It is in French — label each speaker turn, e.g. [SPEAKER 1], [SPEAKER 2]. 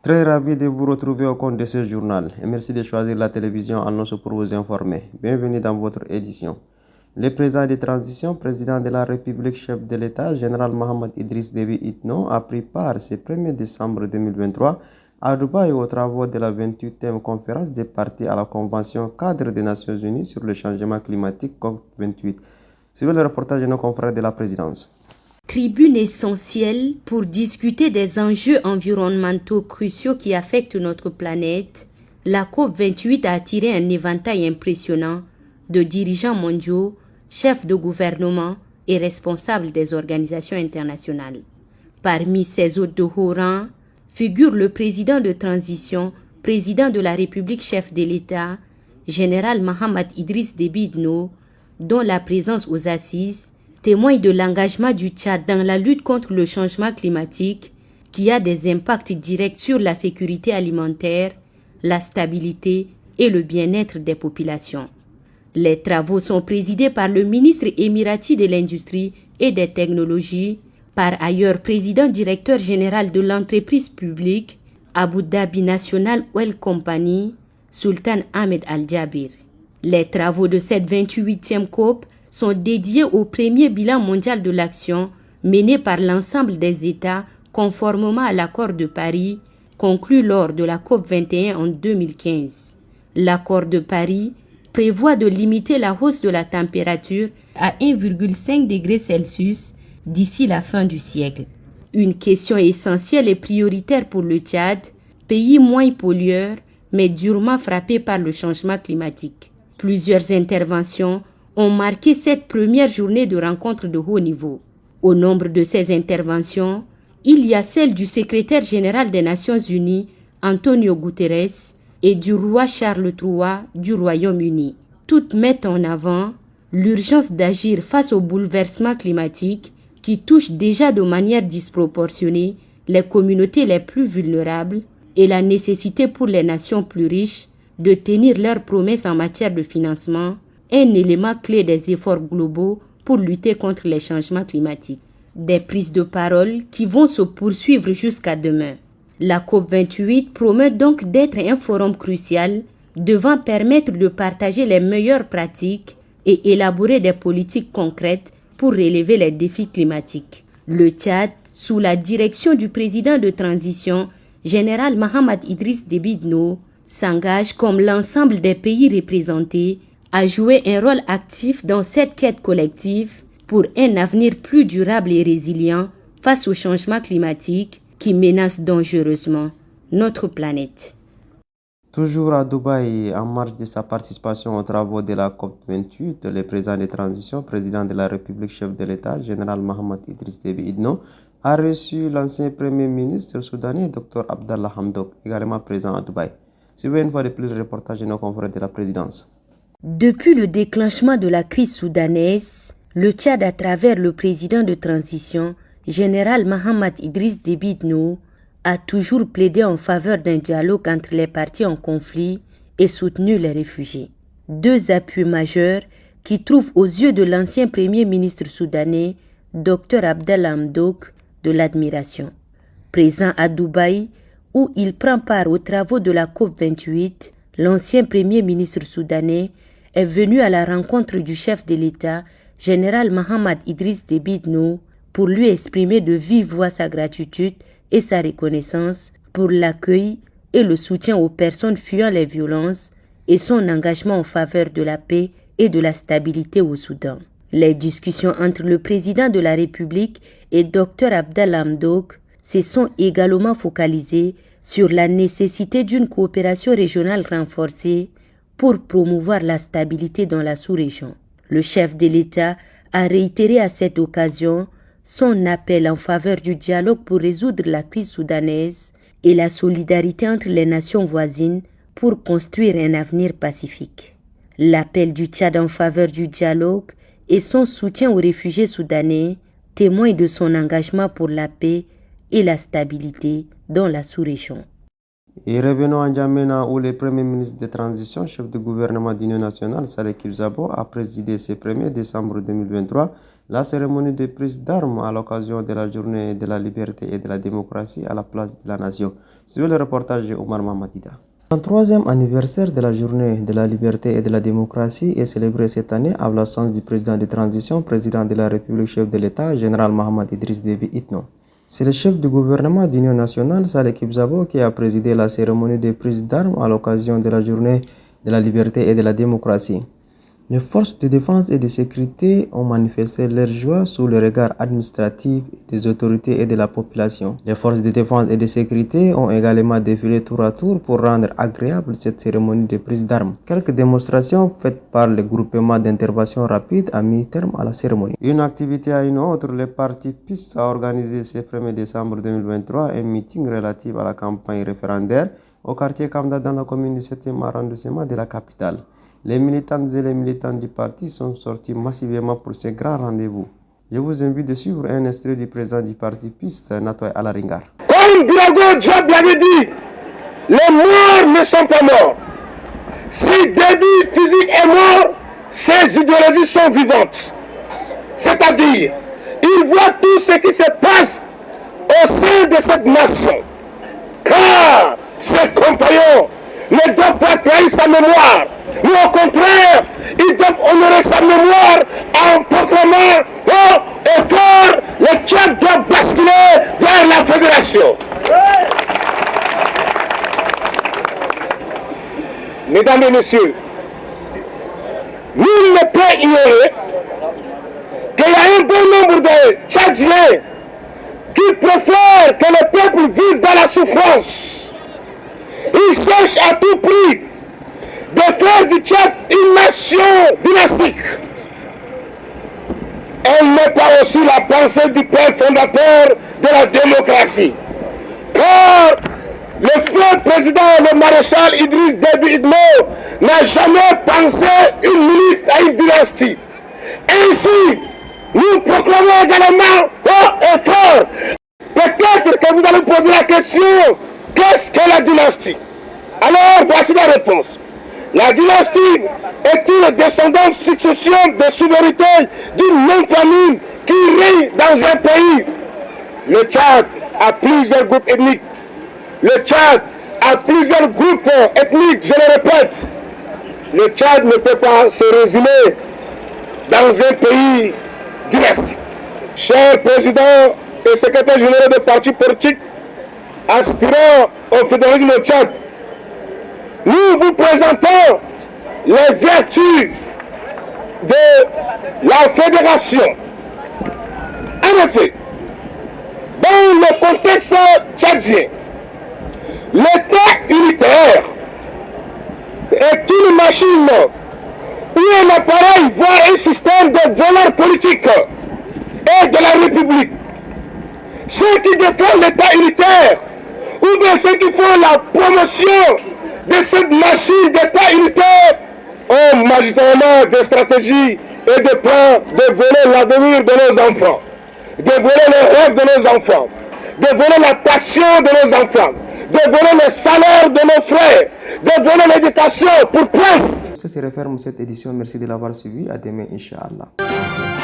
[SPEAKER 1] Très ravi de vous retrouver au compte de ce journal et merci de choisir la télévision Annonce pour vous informer. Bienvenue dans votre édition. Le président de transition, président de la République, chef de l'État, général Mohamed Idriss Déby Itno, a pris part ce 1er décembre 2023 à Dubaï aux travaux de la 28e conférence des parties à la Convention cadre des Nations Unies sur le changement climatique COP28. Suivez le reportage de nos confrères de la présidence.
[SPEAKER 2] Tribune essentielle pour discuter des enjeux environnementaux cruciaux qui affectent notre planète, la COP28 a attiré un éventail impressionnant de dirigeants mondiaux, chefs de gouvernement et responsables des organisations internationales. Parmi ces hôtes de haut rang figure le président de transition, président de la République, chef de l'État, général Mohamed Idriss Déby Itno, dont la présence aux assises témoigne de l'engagement du Tchad dans la lutte contre le changement climatique qui a des impacts directs sur la sécurité alimentaire, la stabilité et le bien-être des populations. Les travaux sont présidés par le ministre émirati de l'Industrie et des Technologies, par ailleurs président directeur général de l'entreprise publique Abu Dhabi National Oil Company, Sultan Ahmed Al-Jabir. Les travaux de cette 28e COP sont dédiés au premier bilan mondial de l'action mené par l'ensemble des États conformément à l'accord de Paris conclu lors de la COP 21 en 2015. L'accord de Paris prévoit de limiter la hausse de la température à 1,5 degré Celsius d'ici la fin du siècle. Une question essentielle et prioritaire pour le Tchad, pays moins pollueur mais durement frappé par le changement climatique. Plusieurs interventions ont marqué cette première journée de rencontre de haut niveau. Au nombre de ces interventions, il y a celle du secrétaire général des Nations Unies, Antonio Guterres, et du roi Charles III du Royaume-Uni. Toutes mettent en avant l'urgence d'agir face au bouleversement climatique qui touche déjà de manière disproportionnée les communautés les plus vulnérables et la nécessité pour les nations plus riches de tenir leurs promesses en matière de financement, un élément clé des efforts globaux pour lutter contre les changements climatiques. Des prises de parole qui vont se poursuivre jusqu'à demain. La COP28 promet donc d'être un forum crucial devant permettre de partager les meilleures pratiques et élaborer des politiques concrètes pour relever les défis climatiques. Le Tchad, sous la direction du président de transition, général Mohamed Idriss Déby Itno, s'engage comme l'ensemble des pays représentés à jouer un rôle actif dans cette quête collective pour un avenir plus durable et résilient face au changement climatique qui menace dangereusement notre planète.
[SPEAKER 1] Toujours à Dubaï, en marge de sa participation aux travaux de la COP28, le président de transition, président de la République, chef de l'État, général Mohamed Idriss Déby Itno, a reçu l'ancien premier ministre soudanais, Dr Abdallah Hamdok, également présent à Dubaï. Suivez une fois de plus le reportage de nos confrères de la présidence.
[SPEAKER 2] Depuis le déclenchement de la crise soudanaise, le Tchad, à travers le président de transition, général Mohamed Idriss Déby Itno, a toujours plaidé en faveur d'un dialogue entre les parties en conflit et soutenu les réfugiés. Deux appuis majeurs qui trouvent aux yeux de l'ancien premier ministre soudanais, Dr Abdallah Hamdok, de l'admiration. Présent à Dubaï, où il prend part aux travaux de la COP28, l'ancien premier ministre soudanais est venu à la rencontre du chef de l'État, général Mohamed Idriss Déby Itno, pour lui exprimer de vive voix sa gratitude et sa reconnaissance pour l'accueil et le soutien aux personnes fuyant les violences et son engagement en faveur de la paix et de la stabilité au Soudan. Les discussions entre le président de la République et Dr Abdallah Hamdok se sont également focalisées sur la nécessité d'une coopération régionale renforcée pour promouvoir la stabilité dans la sous-région. Le chef de l'État a réitéré à cette occasion son appel en faveur du dialogue pour résoudre la crise soudanaise et la solidarité entre les nations voisines pour construire un avenir pacifique. L'appel du Tchad en faveur du dialogue et son soutien aux réfugiés soudanais témoignent de son engagement pour la paix et la stabilité dans la sous-région.
[SPEAKER 1] Et revenons à N'Djamena où le Premier ministre de transition, chef du gouvernement d'Union nationale, Saleh Kibzabo, a présidé ce 1er décembre 2023 la cérémonie de prise d'armes à l'occasion de la journée de la liberté et de la démocratie à la place de la nation. Suivez le reportage de Omar Mamadida. Le 33e anniversaire de la journée de la liberté et de la démocratie est célébré cette année à l'absence du président de transition, président de la République, chef de l'État, général Mohamed Idriss Déby Itno. C'est le chef du gouvernement d'Union nationale, Saleh Kibzabo, qui a présidé la cérémonie de prise d'armes à l'occasion de la journée de la liberté et de la démocratie. Les forces de défense et de sécurité ont manifesté leur joie sous le regard administratif des autorités et de la population. Les forces de défense et de sécurité ont également défilé tour à tour pour rendre agréable cette cérémonie de prise d'armes. Quelques démonstrations faites par le groupement d'intervention rapide a mis terme à la cérémonie. Une activité à une autre, le parti PIS a organisé ce 1er décembre 2023 un meeting relatif à la campagne référendaire au quartier Kamda dans la commune du 7e arrondissement de la capitale. Les militantes et les militants du parti sont sortis massivement pour ce grand rendez-vous. Je vous invite de suivre un extrait du président du parti PIS, Natoy Alaringar.
[SPEAKER 3] Comme Birago Diab l'avait dit, les morts ne sont pas morts. Si Déby physique est mort, ses idéologies sont vivantes. C'est-à-dire, il voit tout ce qui se passe au sein de cette nation. Car ses compagnons ne doivent pas trahir sa mémoire. Mais au contraire, ils doivent honorer sa mémoire en proclamant haut et fort, le Tchad doit basculer vers la fédération. Mesdames et messieurs, nul ne peut ignorer qu'il y a un bon nombre de Tchadiens qui préfèrent que le peuple vive dans la souffrance. Ils cherchent à tout prix de faire du Tchad une nation dynastique. Elle n'est pas aussi la pensée du père fondateur de la démocratie. Car le feu président, le maréchal Idriss Déby Itno, n'a jamais pensé une minute à une dynastie. Ainsi, nous proclamons également haut et fort. Peut-être que vous allez poser la question, qu'est-ce que la dynastie? Alors, voici la réponse. La dynastie est une descendante succession de souveraineté d'une même famille qui règne dans un pays. Le Tchad a plusieurs groupes ethniques. Le Tchad a plusieurs groupes ethniques, je le répète. Le Tchad ne peut pas se résumer dans un pays dynastique. Cher président et secrétaire général des partis politiques aspirant au fédéralisme au Tchad, nous vous présentons les vertus de la fédération. En effet, dans le contexte tchadien, l'État unitaire est une machine ou un appareil, voire un système de voleurs politiques et de la République. Ceux qui défendent l'État unitaire ou bien ceux qui font la promotion de cette machine d'État unitaire ont magistralement des stratégies et des plans de voler l'avenir de nos enfants, de voler les rêves de nos enfants, de voler la passion de nos enfants, de voler le salaire de nos frères, de voler l'éducation pour preuve.
[SPEAKER 1] Ça se referme cette édition. Merci de l'avoir suivi. À demain, Inch'Allah.